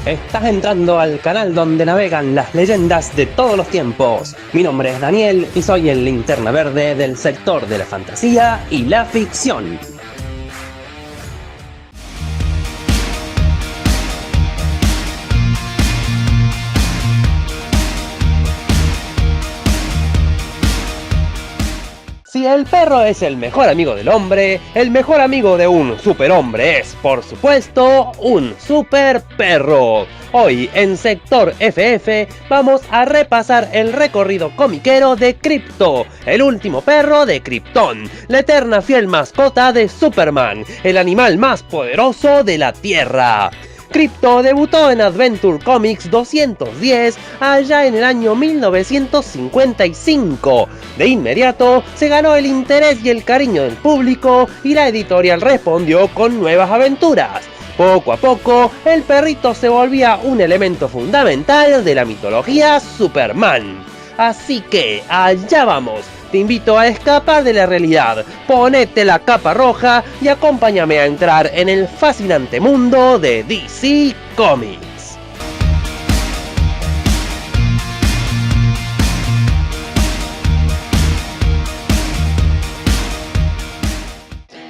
Estás entrando al canal donde navegan las leyendas de todos los tiempos. Mi nombre es Daniel y soy el linterna verde del sector de la fantasía y la ficción. Si el perro es el mejor amigo del hombre, el mejor amigo de un superhombre es, por supuesto, un super perro. Hoy en Sector FF vamos a repasar el recorrido comiquero de Krypto, el último perro de Krypton, la eterna fiel mascota de Superman, el animal más poderoso de la Tierra. Krypto debutó en Adventure Comics 210 allá en el año 1955. De inmediato se ganó el interés y el cariño del público y la editorial respondió con nuevas aventuras. Poco a poco, el perrito se volvía un elemento fundamental de la mitología Superman. Así que, allá vamos. Te invito a escapar de la realidad, ponete la capa roja y acompáñame a entrar en el fascinante mundo de DC Comics.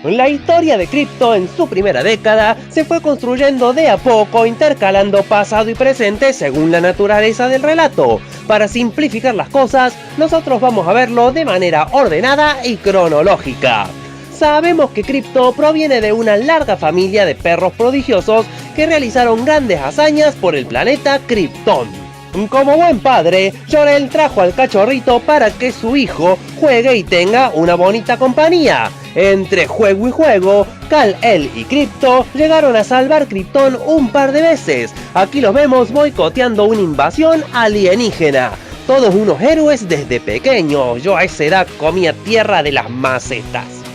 La historia de Krypto en su primera década se fue construyendo de a poco, intercalando pasado y presente según la naturaleza del relato. Para simplificar las cosas, nosotros vamos a verlo de manera ordenada y cronológica. Sabemos que Krypto proviene de una larga familia de perros prodigiosos que realizaron grandes hazañas por el planeta Krypton. Como buen padre, Jor-El trajo al cachorrito para que su hijo juegue y tenga una bonita compañía. Entre juego y juego, Kal-El y Krypto llegaron a salvar Krypton un par de veces. Aquí los vemos boicoteando una invasión alienígena. Todos unos héroes desde pequeños. Yo a esa edad comía tierra de las macetas.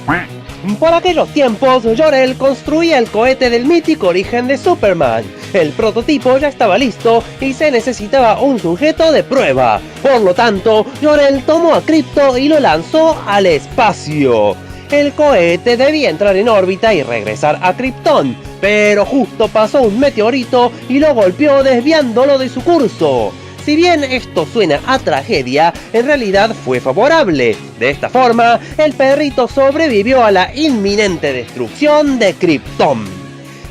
Por aquellos tiempos, Jor-El construía el cohete del mítico origen de Superman. El prototipo ya estaba listo y se necesitaba un sujeto de prueba. Por lo tanto, Jor-El tomó a Krypto y lo lanzó al espacio. El cohete debía entrar en órbita y regresar a Krypton, pero justo pasó un meteorito y lo golpeó desviándolo de su curso. Si bien esto suena a tragedia, en realidad fue favorable. De esta forma, el perrito sobrevivió a la inminente destrucción de Krypton.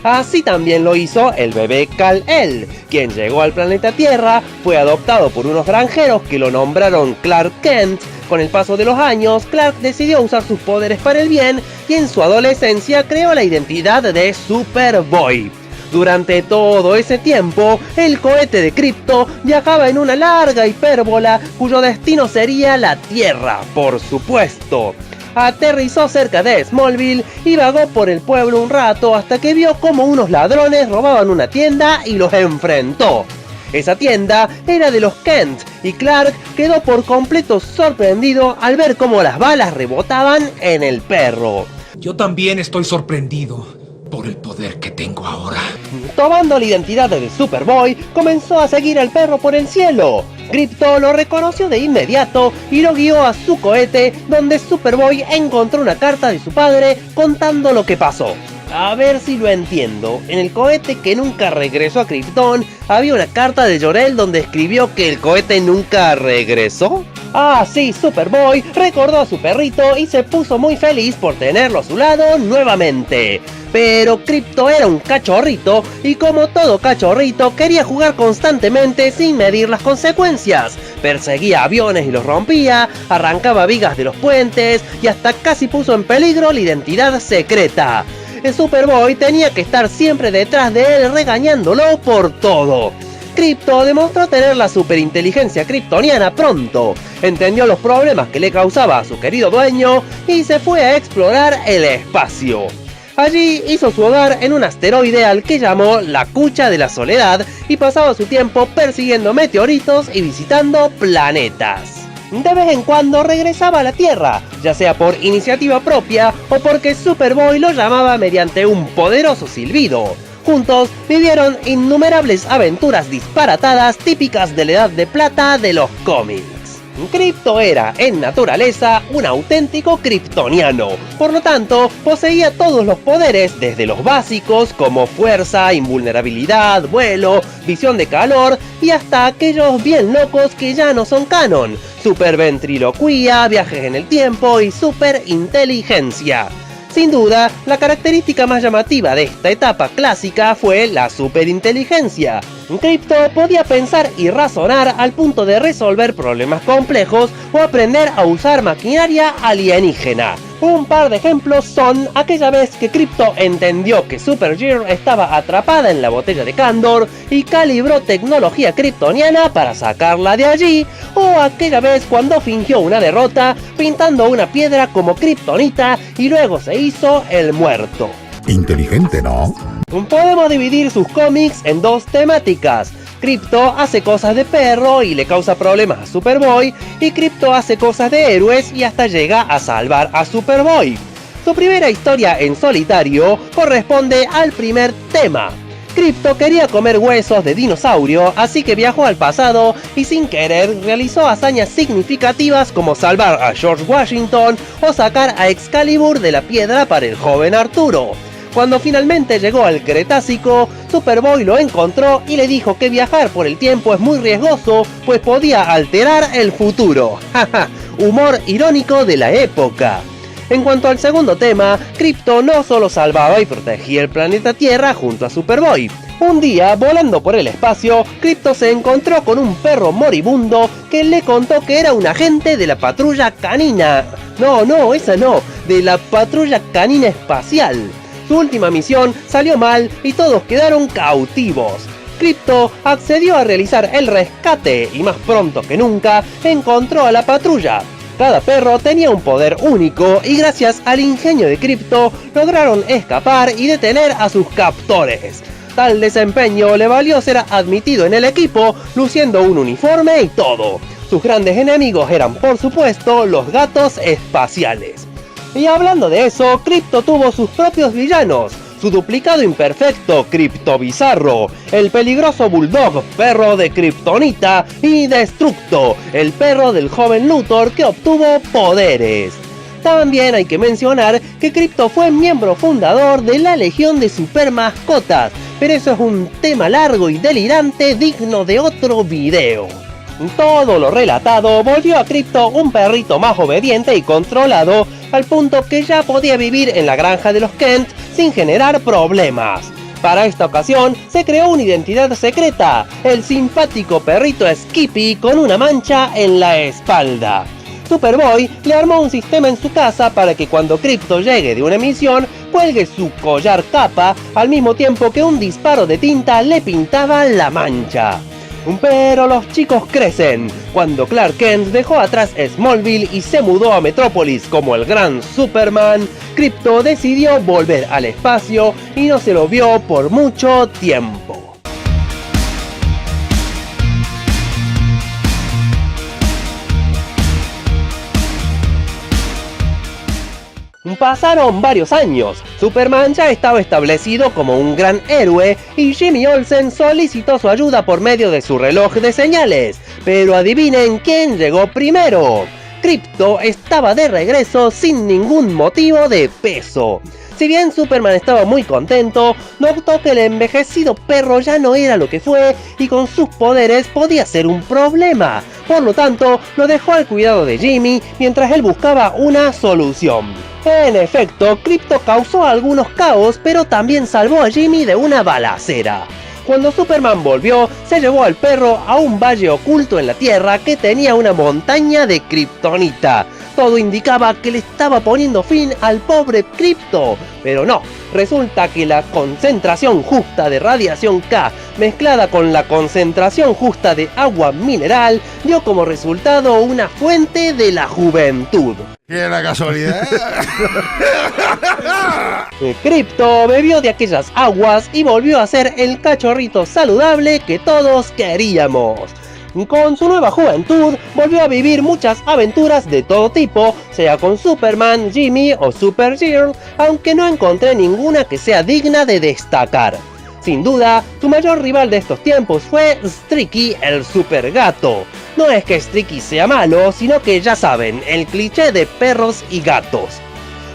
Así también lo hizo el bebé Kal-El, quien llegó al planeta Tierra, fue adoptado por unos granjeros que lo nombraron Clark Kent. Con el paso de los años, Clark decidió usar sus poderes para el bien y en su adolescencia creó la identidad de Superboy. Durante todo ese tiempo, el cohete de Krypto viajaba en una larga hipérbola cuyo destino sería la Tierra, por supuesto. Aterrizó cerca de Smallville y vagó por el pueblo un rato hasta que vio cómo unos ladrones robaban una tienda y los enfrentó. Esa tienda era de los Kent y Clark quedó por completo sorprendido al ver cómo las balas rebotaban en el perro. Yo también estoy sorprendido por el poder que tengo ahora. Tomando la identidad de Superboy, comenzó a seguir al perro por el cielo. Krypto lo reconoció de inmediato y lo guió a su cohete, donde Superboy encontró una carta de su padre contando lo que pasó. A ver si lo entiendo. En el cohete que nunca regresó a Krypton, había una carta de Jor-El donde escribió que el cohete nunca regresó. Ah, sí, Superboy recordó a su perrito y se puso muy feliz por tenerlo a su lado nuevamente. Pero Krypto era un cachorrito y como todo cachorrito quería jugar constantemente sin medir las consecuencias. Perseguía aviones y los rompía, arrancaba vigas de los puentes y hasta casi puso en peligro la identidad secreta. El Superboy tenía que estar siempre detrás de él regañándolo por todo. Krypto demostró tener la superinteligencia kryptoniana pronto, entendió los problemas que le causaba a su querido dueño y se fue a explorar el espacio. Allí hizo su hogar en un asteroide al que llamó la Cucha de la Soledad y pasaba su tiempo persiguiendo meteoritos y visitando planetas. De vez en cuando regresaba a la Tierra, ya sea por iniciativa propia o porque Superboy lo llamaba mediante un poderoso silbido. Juntos vivieron innumerables aventuras disparatadas típicas de la Edad de Plata de los cómics. Krypto era, en naturaleza, un auténtico kryptoniano. Por lo tanto, poseía todos los poderes, desde los básicos como fuerza, invulnerabilidad, vuelo, visión de calor, y hasta aquellos bien locos que ya no son canon: superventriloquía, viajes en el tiempo y superinteligencia. Sin duda, la característica más llamativa de esta etapa clásica fue la superinteligencia. Krypto podía pensar y razonar al punto de resolver problemas complejos o aprender a usar maquinaria alienígena. Un par de ejemplos son aquella vez que Krypto entendió que Supergirl estaba atrapada en la botella de Kandor y calibró tecnología kryptoniana para sacarla de allí, o aquella vez cuando fingió una derrota pintando una piedra como kryptonita y luego se hizo el muerto. Inteligente, ¿no? Podemos dividir sus cómics en dos temáticas. Krypto hace cosas de perro y le causa problemas a Superboy, y Krypto hace cosas de héroes y hasta llega a salvar a Superboy. Su primera historia en solitario corresponde al primer tema. Krypto quería comer huesos de dinosaurio, así que viajó al pasado y sin querer realizó hazañas significativas como salvar a George Washington o sacar a Excalibur de la piedra para el joven Arturo. Cuando finalmente llegó al Cretácico, Superboy lo encontró y le dijo que viajar por el tiempo es muy riesgoso, pues podía alterar el futuro. Humor irónico de la época. En cuanto al segundo tema, Krypto no solo salvaba y protegía el planeta Tierra junto a Superboy. Un día, volando por el espacio, Krypto se encontró con un perro moribundo que le contó que era un agente de la patrulla canina. No, esa no, de la patrulla canina espacial. Su última misión salió mal y todos quedaron cautivos. Krypto accedió a realizar el rescate y más pronto que nunca encontró a la patrulla. Cada perro tenía un poder único y gracias al ingenio de Krypto lograron escapar y detener a sus captores. Tal desempeño le valió ser admitido en el equipo, luciendo un uniforme y todo. Sus grandes enemigos eran, por supuesto, los gatos espaciales. Y hablando de eso, Krypto tuvo sus propios villanos: su duplicado imperfecto, Krypto Bizarro, el peligroso Bulldog, perro de Kryptonita, y Destructo, el perro del joven Luthor que obtuvo poderes. También hay que mencionar que Krypto fue miembro fundador de la Legión de Super Mascotas, pero eso es un tema largo y delirante digno de otro video. Todo lo relatado volvió a Krypto un perrito más obediente y controlado, al punto que ya podía vivir en la granja de los Kent sin generar problemas. Para esta ocasión se creó una identidad secreta: el simpático perrito Skippy con una mancha en la espalda. Superboy le armó un sistema en su casa para que cuando Krypto llegue de una misión cuelgue su collar capa, al mismo tiempo que un disparo de tinta le pintaba la mancha. Pero los chicos crecen. Cuando Clark Kent dejó atrás Smallville y se mudó a Metrópolis como el gran Superman, Krypto decidió volver al espacio y no se lo vio por mucho tiempo. Pasaron varios años, Superman ya estaba establecido como un gran héroe y Jimmy Olsen solicitó su ayuda por medio de su reloj de señales. Pero adivinen quién llegó primero. Krypto estaba de regreso sin ningún motivo de peso. Si bien Superman estaba muy contento, notó que el envejecido perro ya no era lo que fue y con sus poderes podía ser un problema. Por lo tanto, lo dejó al cuidado de Jimmy mientras él buscaba una solución. En efecto, Krypto causó algunos caos, pero también salvó a Jimmy de una balacera. Cuando Superman volvió, se llevó al perro a un valle oculto en la Tierra que tenía una montaña de kryptonita. Todo indicaba que le estaba poniendo fin al pobre Krypto, pero no. Resulta que la concentración justa de radiación K mezclada con la concentración justa de agua mineral dio como resultado una fuente de la juventud. ¡Qué la casualidad! Krypto bebió de aquellas aguas y volvió a ser el cachorrito saludable que todos queríamos. Con su nueva juventud volvió a vivir muchas aventuras de todo tipo, sea con Superman, Jimmy o Supergirl, aunque no encontré ninguna que sea digna de destacar. Sin duda, su mayor rival de estos tiempos fue Streaky el Supergato. No es que Streaky sea malo, sino que ya saben, el cliché de perros y gatos.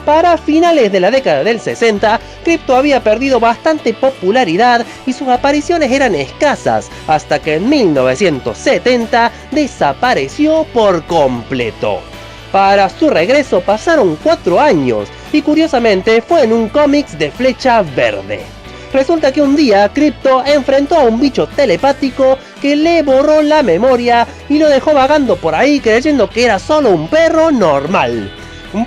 Para finales de la década del 60, Crypto había perdido bastante popularidad y sus apariciones eran escasas, hasta que en 1970 desapareció por completo. Para su regreso pasaron 4 años, y curiosamente fue en un cómics de Flecha Verde. Resulta que un día Crypto enfrentó a un bicho telepático que le borró la memoria y lo dejó vagando por ahí creyendo que era solo un perro normal.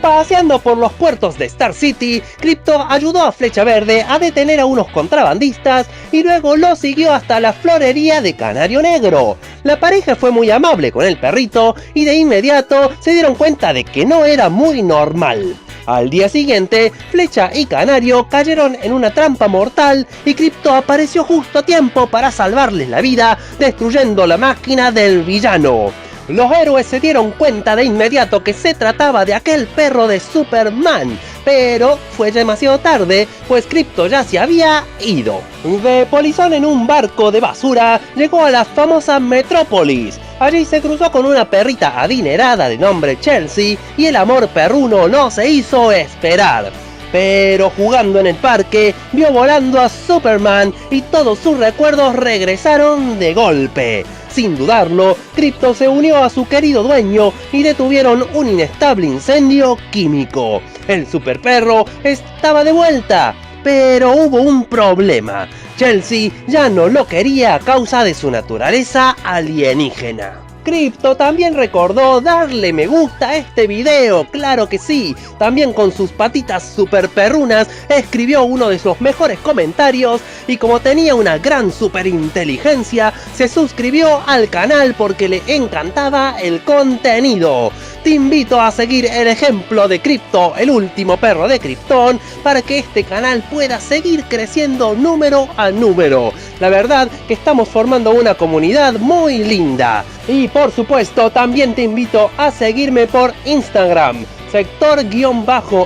Paseando por los puertos de Star City, Crypto ayudó a Flecha Verde a detener a unos contrabandistas y luego lo siguió hasta la florería de Canario Negro. La pareja fue muy amable con el perrito y de inmediato se dieron cuenta de que no era muy normal. Al día siguiente, Flecha y Canario cayeron en una trampa mortal y Crypto apareció justo a tiempo para salvarles la vida, destruyendo la máquina del villano. Los héroes se dieron cuenta de inmediato que se trataba de aquel perro de Superman, pero fue demasiado tarde, pues Crypto ya se había ido. De polizón en un barco de basura, llegó a la famosa Metrópolis. Allí se cruzó con una perrita adinerada de nombre Chelsea y el amor perruno no se hizo esperar. Pero jugando en el parque, vio volando a Superman y todos sus recuerdos regresaron de golpe. Sin dudarlo, Crypto se unió a su querido dueño y detuvieron un inestable incendio químico. El superperro estaba de vuelta, pero hubo un problema. Chelsea ya no lo quería a causa de su naturaleza alienígena. Crypto también recordó darle me gusta a este video, claro que sí. También con sus patitas super perrunas escribió uno de sus mejores comentarios y como tenía una gran super inteligencia, se suscribió al canal porque le encantaba el contenido. Te invito a seguir el ejemplo de Crypto, el último perro de Krypton, para que este canal pueda seguir creciendo número a número. La verdad que estamos formando una comunidad muy linda. Y por supuesto también te invito a seguirme por Instagram, sector_FF.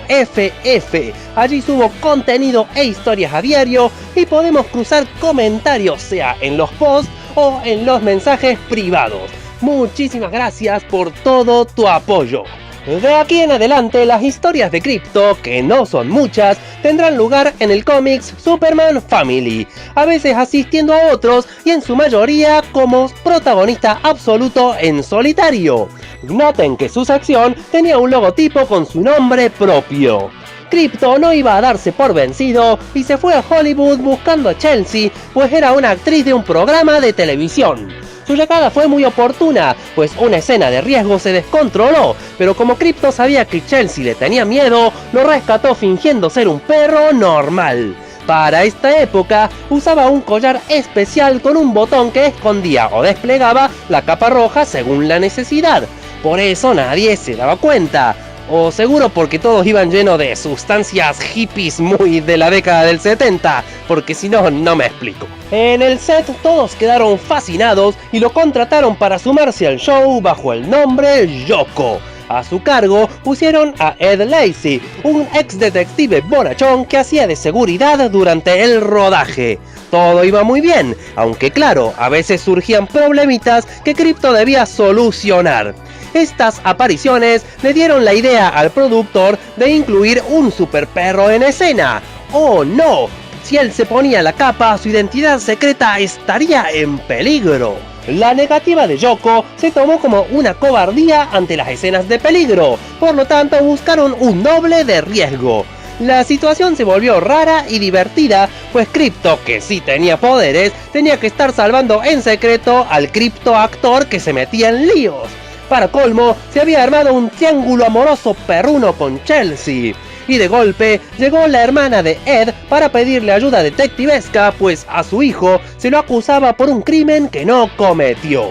Allí subo contenido e historias a diario y podemos cruzar comentarios, sea en los posts o en los mensajes privados. Muchísimas gracias por todo tu apoyo. De aquí en adelante las historias de Crypto, que no son muchas, tendrán lugar en el cómics Superman Family, a veces asistiendo a otros y en su mayoría como protagonista absoluto en solitario. Noten que su sección tenía un logotipo con su nombre propio. Crypto no iba a darse por vencido y se fue a Hollywood buscando a Chelsea, pues era una actriz de un programa de televisión. Su llegada fue muy oportuna, pues una escena de riesgo se descontroló, pero como Crypto sabía que Chelsea le tenía miedo, lo rescató fingiendo ser un perro normal. Para esta época, usaba un collar especial con un botón que escondía o desplegaba la capa roja según la necesidad. Por eso nadie se daba cuenta. O seguro porque todos iban llenos de sustancias hippies muy de la década del 70, porque si no, no me explico. En el set todos quedaron fascinados y lo contrataron para sumarse al show bajo el nombre Yoko. A su cargo pusieron a Ed Lacey, un ex detective bonachón que hacía de seguridad durante el rodaje. Todo iba muy bien, aunque claro, a veces surgían problemitas que Crypto debía solucionar. Estas apariciones le dieron la idea al productor de incluir un super perro en escena. ¡Oh no! Si él se ponía la capa, su identidad secreta estaría en peligro. La negativa de Yoko se tomó como una cobardía ante las escenas de peligro, por lo tanto buscaron un doble de riesgo. La situación se volvió rara y divertida, pues Crypto, que sí tenía poderes, tenía que estar salvando en secreto al Crypto actor que se metía en líos. Para colmo, se había armado un triángulo amoroso perruno con Chelsea. Y de golpe, llegó la hermana de Ed para pedirle ayuda detectivesca, pues a su hijo se lo acusaba por un crimen que no cometió.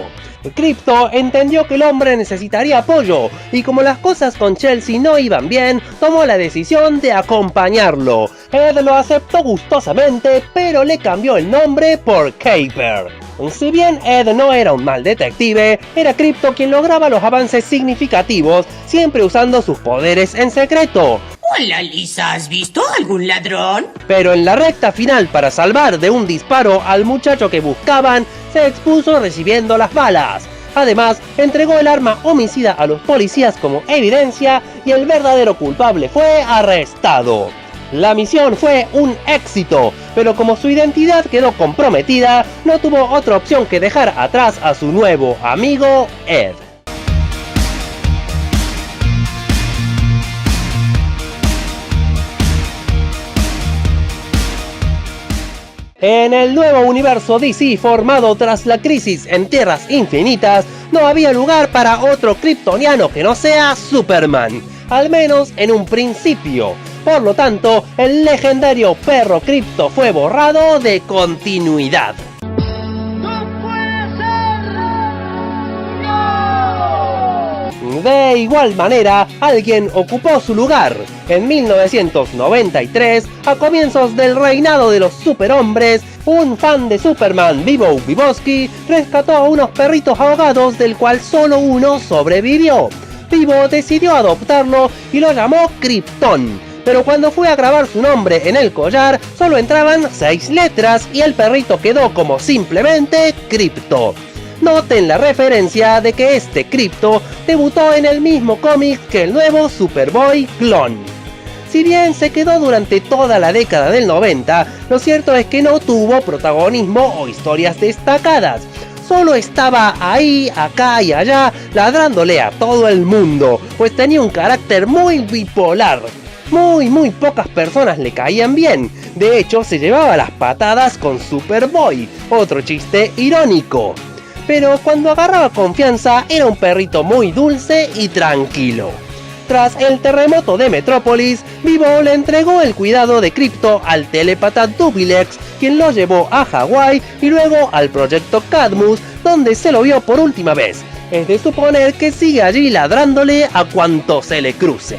Crypto entendió que el hombre necesitaría apoyo, y como las cosas con Chelsea no iban bien, tomó la decisión de acompañarlo. Ed lo aceptó gustosamente, pero le cambió el nombre por Caper. Si bien Ed no era un mal detective, era Crypto quien lograba los avances significativos, siempre usando sus poderes en secreto. Hola Lisa, ¿has visto algún ladrón? Pero en la recta final, para salvar de un disparo al muchacho que buscaban, se expuso recibiendo las balas. Además, entregó el arma homicida a los policías como evidencia y el verdadero culpable fue arrestado. La misión fue un éxito, pero como su identidad quedó comprometida, no tuvo otra opción que dejar atrás a su nuevo amigo Ed. En el nuevo universo DC formado tras la crisis en Tierras Infinitas, no había lugar para otro kryptoniano que no sea Superman, al menos en un principio. Por lo tanto, el legendario perro Krypto fue borrado de continuidad. De igual manera, alguien ocupó su lugar. En 1993, a comienzos del reinado de los superhombres, un fan de Superman, Vivo Vivosky, rescató a unos perritos ahogados del cual solo uno sobrevivió. Vivo decidió adoptarlo y lo llamó Krypton. Pero cuando fue a grabar su nombre en el collar, solo entraban 6 letras y el perrito quedó como simplemente Krypto. Noten la referencia de que este Krypto debutó en el mismo cómic que el nuevo Superboy clon. Si bien se quedó durante toda la década del 90, lo cierto es que no tuvo protagonismo o historias destacadas. Solo estaba ahí, acá y allá, ladrándole a todo el mundo, pues tenía un carácter muy bipolar. Muy pocas personas le caían bien. De hecho, se llevaba las patadas con Superboy, otro chiste irónico. Pero cuando agarraba confianza era un perrito muy dulce y tranquilo. Tras el terremoto de Metrópolis, Vivo le entregó el cuidado de Krypto al telépata Dubilex, quien lo llevó a Hawái y luego al proyecto Cadmus, donde se lo vio por última vez. Es de suponer que sigue allí ladrándole a cuanto se le cruce.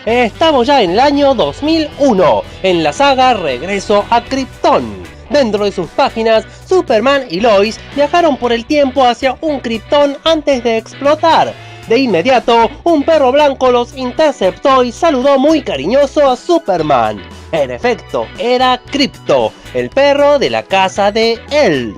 Estamos ya en el año 2001, en la saga Regreso a Krypton. Dentro de sus páginas, Superman y Lois viajaron por el tiempo hacia un Krypton antes de explotar. De inmediato, un perro blanco los interceptó y saludó muy cariñoso a Superman. En efecto, era Krypto, el perro de la casa de él.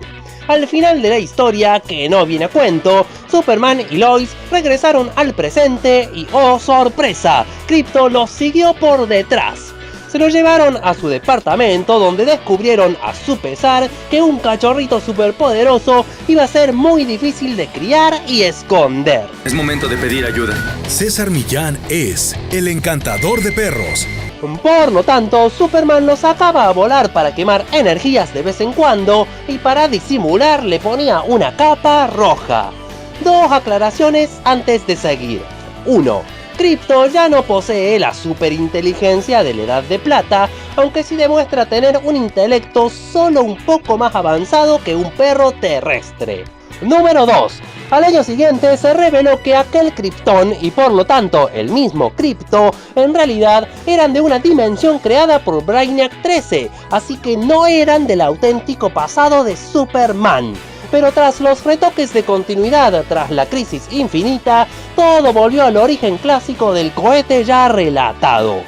Al final de la historia, que no viene a cuento, Superman y Lois regresaron al presente y ¡oh sorpresa!, Krypto los siguió por detrás. Se lo llevaron a su departamento donde descubrieron a su pesar que un cachorrito superpoderoso iba a ser muy difícil de criar y esconder. Es momento de pedir ayuda. César Millán es el encantador de perros. Por lo tanto, Superman los sacaba a volar para quemar energías de vez en cuando y para disimular le ponía una capa roja. 2 aclaraciones antes de seguir. 1. Krypto ya no posee la superinteligencia de la Edad de Plata, aunque sí demuestra tener un intelecto solo un poco más avanzado que un perro terrestre. Número 2. Al año siguiente se reveló que aquel Krypton y por lo tanto el mismo Krypto en realidad eran de una dimensión creada por Brainiac 13, así que no eran del auténtico pasado de Superman. Pero tras los retoques de continuidad tras la crisis infinita, todo volvió al origen clásico del cohete ya relatado.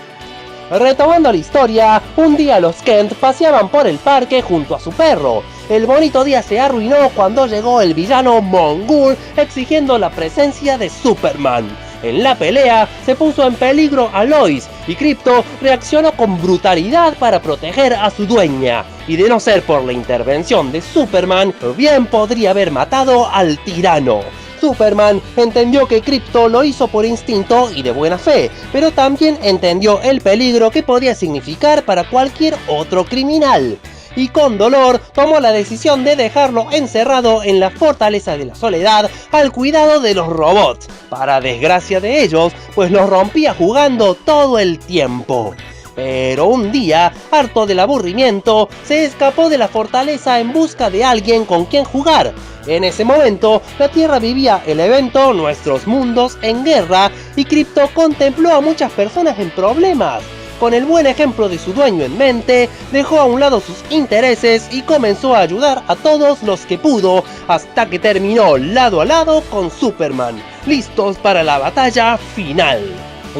Retomando la historia, un día los Kent paseaban por el parque junto a su perro. El bonito día se arruinó cuando llegó el villano Mongul exigiendo la presencia de Superman. En la pelea se puso en peligro a Lois y Krypto reaccionó con brutalidad para proteger a su dueña. Y de no ser por la intervención de Superman, bien podría haber matado al tirano. Superman entendió que Krypto lo hizo por instinto y de buena fe, pero también entendió el peligro que podía significar para cualquier otro criminal. Y con dolor tomó la decisión de dejarlo encerrado en la Fortaleza de la Soledad al cuidado de los robots, para desgracia de ellos, pues los rompía jugando todo el tiempo. Pero un día, harto del aburrimiento, se escapó de la fortaleza en busca de alguien con quien jugar. En ese momento, la Tierra vivía el evento Nuestros Mundos en Guerra y Krypto contempló a muchas personas en problemas. Con el buen ejemplo de su dueño en mente, dejó a un lado sus intereses y comenzó a ayudar a todos los que pudo, hasta que terminó lado a lado con Superman, listos para la batalla final.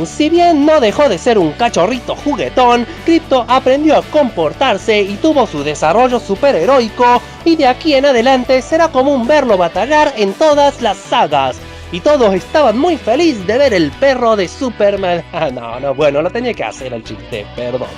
Si bien no dejó de ser un cachorrito juguetón, Crypto aprendió a comportarse y tuvo su desarrollo superheroico, y de aquí en adelante será común verlo batallar en todas las sagas. Y todos estaban muy felices de ver el perro de Superman. Bueno, lo tenía que hacer el chiste, perdón.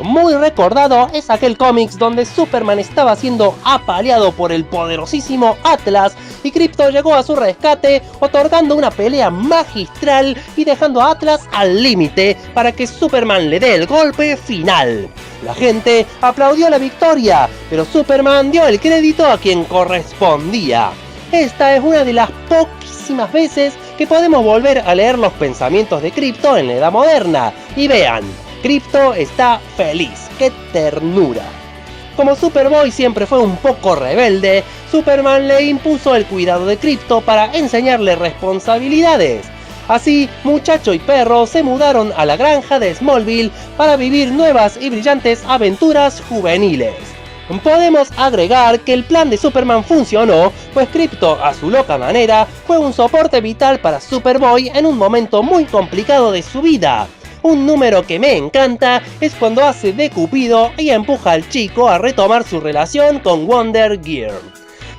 Muy recordado es aquel cómics donde Superman estaba siendo apaleado por el poderosísimo Atlas y Crypto llegó a su rescate otorgando una pelea magistral y dejando a Atlas al límite para que Superman le dé el golpe final. La gente aplaudió la victoria, pero Superman dio el crédito a quien correspondía. Esta es una de las poquísimas veces que podemos volver a leer los pensamientos de Crypto en la edad moderna. Y vean, Crypto está feliz, ¡qué ternura! Como Superboy siempre fue un poco rebelde, Superman le impuso el cuidado de Crypto para enseñarle responsabilidades. Así, muchacho y perro se mudaron a la granja de Smallville para vivir nuevas y brillantes aventuras juveniles. Podemos agregar que el plan de Superman funcionó, pues Crypto, a su loca manera, fue un soporte vital para Superboy en un momento muy complicado de su vida. Un número que me encanta es cuando hace de Cupido y empuja al chico a retomar su relación con Wonder Girl.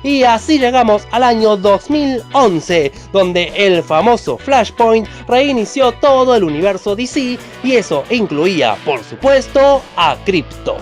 Y así llegamos al año 2011, donde el famoso Flashpoint reinició todo el universo DC, y eso incluía, por supuesto, a Crypto.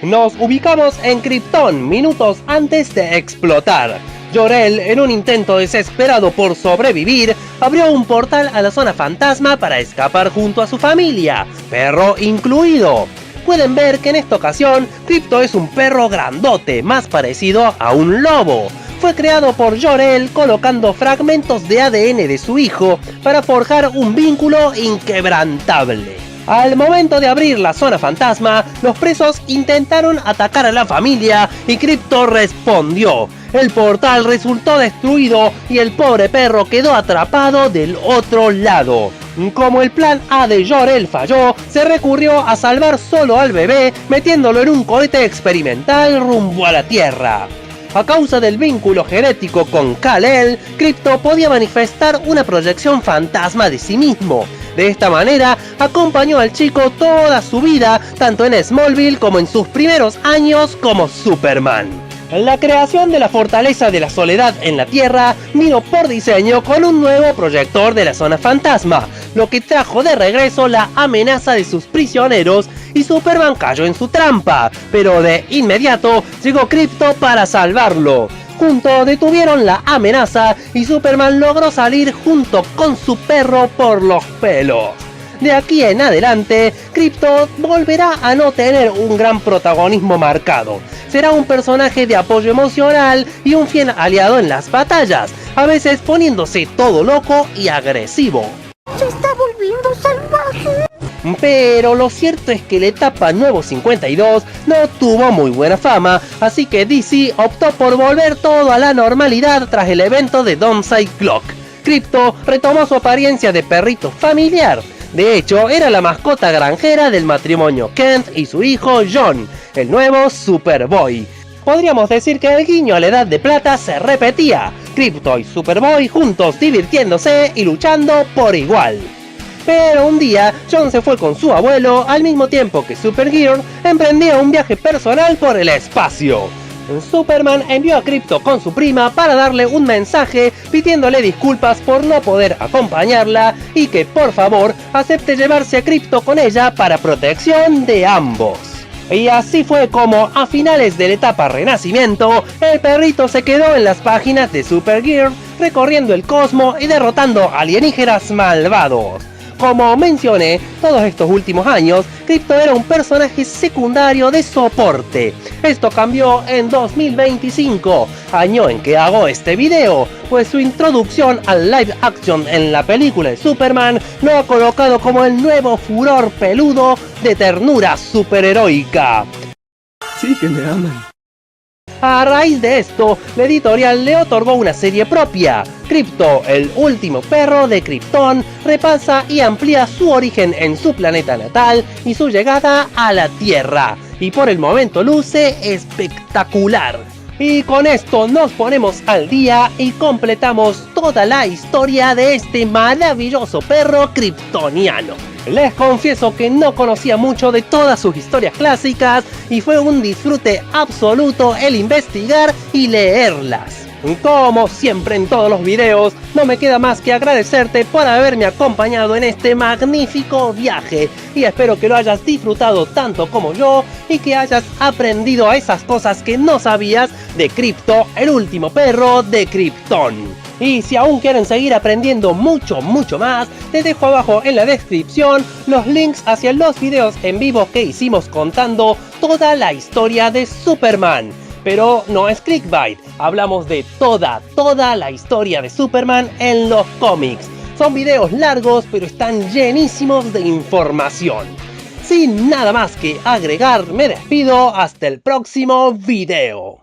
Nos ubicamos en Krypton minutos antes de explotar. Jor-El, en un intento desesperado por sobrevivir, abrió un portal a la zona fantasma para escapar junto a su familia, perro incluido. Pueden ver que en esta ocasión, Crypto es un perro grandote, más parecido a un lobo. Fue creado por Jor-El colocando fragmentos de ADN de su hijo para forjar un vínculo inquebrantable. Al momento de abrir la zona fantasma, los presos intentaron atacar a la familia y Crypto respondió. El portal resultó destruido y el pobre perro quedó atrapado del otro lado. Como el plan A de Jor-El falló, se recurrió a salvar solo al bebé metiéndolo en un cohete experimental rumbo a la Tierra. A causa del vínculo genético con Kal-El, Crypto podía manifestar una proyección fantasma de sí mismo. De esta manera, acompañó al chico toda su vida, tanto en Smallville como en sus primeros años como Superman. La creación de la Fortaleza de la Soledad en la Tierra vino por diseño con un nuevo proyector de la zona fantasma, lo que trajo de regreso la amenaza de sus prisioneros y Superman cayó en su trampa, pero de inmediato llegó Crypto para salvarlo. Juntos detuvieron la amenaza y Superman logró salir junto con su perro por los pelos. De aquí en adelante, Crypto volverá a no tener un gran protagonismo marcado. Será un personaje de apoyo emocional y un fiel aliado en las batallas, a veces poniéndose todo loco y agresivo. ¡Se está volviendo salvaje! Pero lo cierto es que la etapa Nuevo 52 no tuvo muy buena fama, así que DC optó por volver todo a la normalidad tras el evento de Doomsday Clock. Crypto retomó su apariencia de perrito familiar. De hecho, era la mascota granjera del matrimonio Kent y su hijo John, el nuevo Superboy. Podríamos decir que el guiño a la Edad de Plata se repetía, Crypto y Superboy juntos divirtiéndose y luchando por igual. Pero un día, John se fue con su abuelo al mismo tiempo que Supergirl emprendía un viaje personal por el espacio. Superman envió a Crypto con su prima para darle un mensaje pidiéndole disculpas por no poder acompañarla y que por favor acepte llevarse a Crypto con ella para protección de ambos. Y así fue como a finales de la etapa Renacimiento, el perrito se quedó en las páginas de Supergirl recorriendo el cosmos y derrotando alienígenas malvados. Como mencioné, todos estos últimos años, Crypto era un personaje secundario de soporte. Esto cambió en 2025, año en que hago este video, pues su introducción al live action en la película de Superman lo ha colocado como el nuevo furor peludo de ternura superheroica. Sí que me aman. A raíz de esto, la editorial le otorgó una serie propia. Krypto, el último perro de Krypton, repasa y amplía su origen en su planeta natal y su llegada a la Tierra. Y por el momento luce espectacular. Y con esto nos ponemos al día y completamos toda la historia de este maravilloso perro kryptoniano. Les confieso que no conocía mucho de todas sus historias clásicas y fue un disfrute absoluto el investigar y leerlas. Como siempre en todos los videos, no me queda más que agradecerte por haberme acompañado en este magnífico viaje y espero que lo hayas disfrutado tanto como yo y que hayas aprendido a esas cosas que no sabías de Krypto, el último perro de Krypton. Y si aún quieren seguir aprendiendo mucho más, te dejo abajo en la descripción los links hacia los videos en vivo que hicimos contando toda la historia de Superman. Pero no es clickbait, hablamos de toda la historia de Superman en los cómics. Son videos largos, pero están llenísimos de información. Sin nada más que agregar, me despido hasta el próximo video.